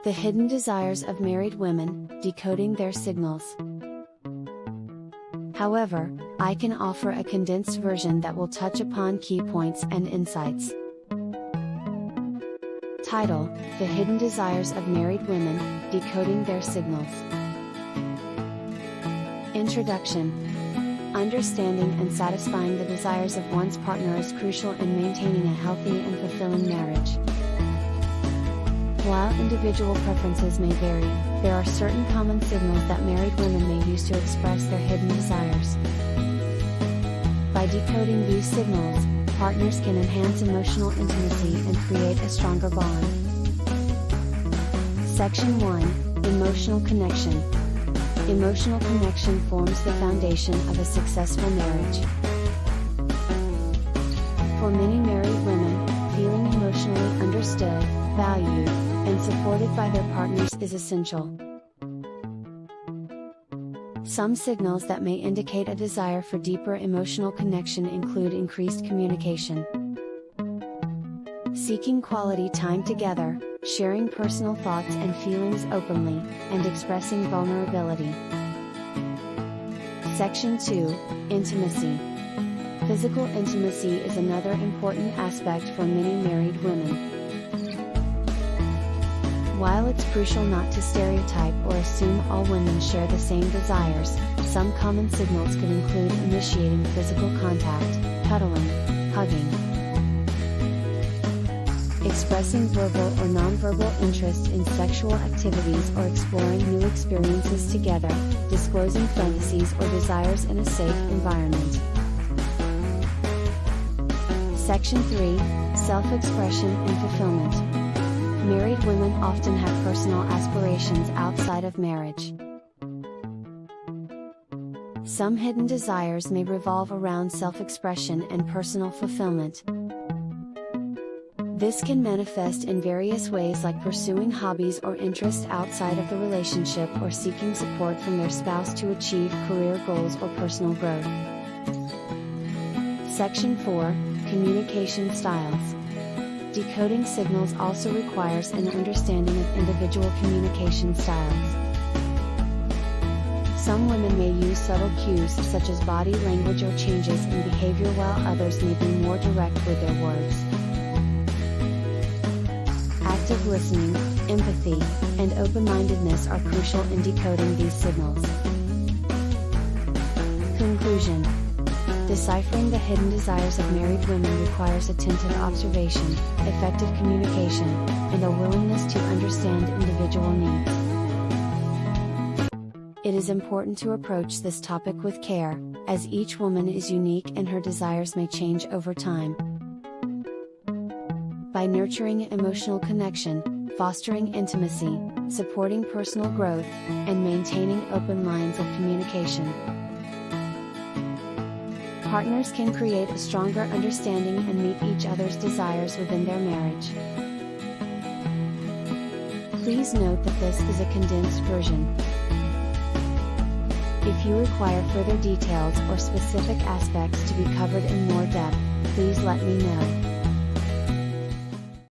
The hidden desires of married women, decoding their signals. However, I can offer a condensed version that will touch upon key points and insights. Title: The Hidden Desires of Married Women, Decoding Their Signals. Introduction. Understanding and satisfying the desires of one's partner is crucial in maintaining a healthy and fulfilling marriage. While individual preferences may vary, there are certain common signals that married women may use to express their hidden desires. By decoding these signals, partners can enhance emotional intimacy and create a stronger bond. Section 1: Emotional Connection. Emotional connection forms the foundation of a successful marriage. For many married women, feeling emotionally understood, valued, and supported by their partners is essential. Some signals that may indicate a desire for deeper emotional connection include increased communication, seeking quality time together, sharing personal thoughts and feelings openly, and expressing vulnerability. Section 2: Intimacy. Physical intimacy is another important aspect for many married women. While it's crucial not to stereotype or assume all women share the same desires, some common signals could include initiating physical contact, cuddling, hugging, expressing verbal or nonverbal interest in sexual activities or exploring new experiences together, disclosing fantasies or desires in a safe environment. Section 3: Self-expression and fulfillment. Married women often have personal aspirations outside of marriage. Some hidden desires may revolve around self-expression and personal fulfillment. This can manifest in various ways, like pursuing hobbies or interests outside of the relationship or seeking support from their spouse to achieve career goals or personal growth. Section 4: Communication Styles. Decoding signals also requires an understanding of individual communication styles. Some women may use subtle cues such as body language or changes in behavior, while others may be more direct with their words. Active listening, empathy, and open-mindedness are crucial in decoding these signals. Conclusion. Deciphering the hidden desires of married women requires attentive observation, effective communication, and a willingness to understand individual needs. It is important to approach this topic with care, as each woman is unique and her desires may change over time. By nurturing emotional connection, fostering intimacy, supporting personal growth, and maintaining open lines of communication, partners can create a stronger understanding and meet each other's desires within their marriage. Please note that this is a condensed version. If you require further details or specific aspects to be covered in more depth, please let me know.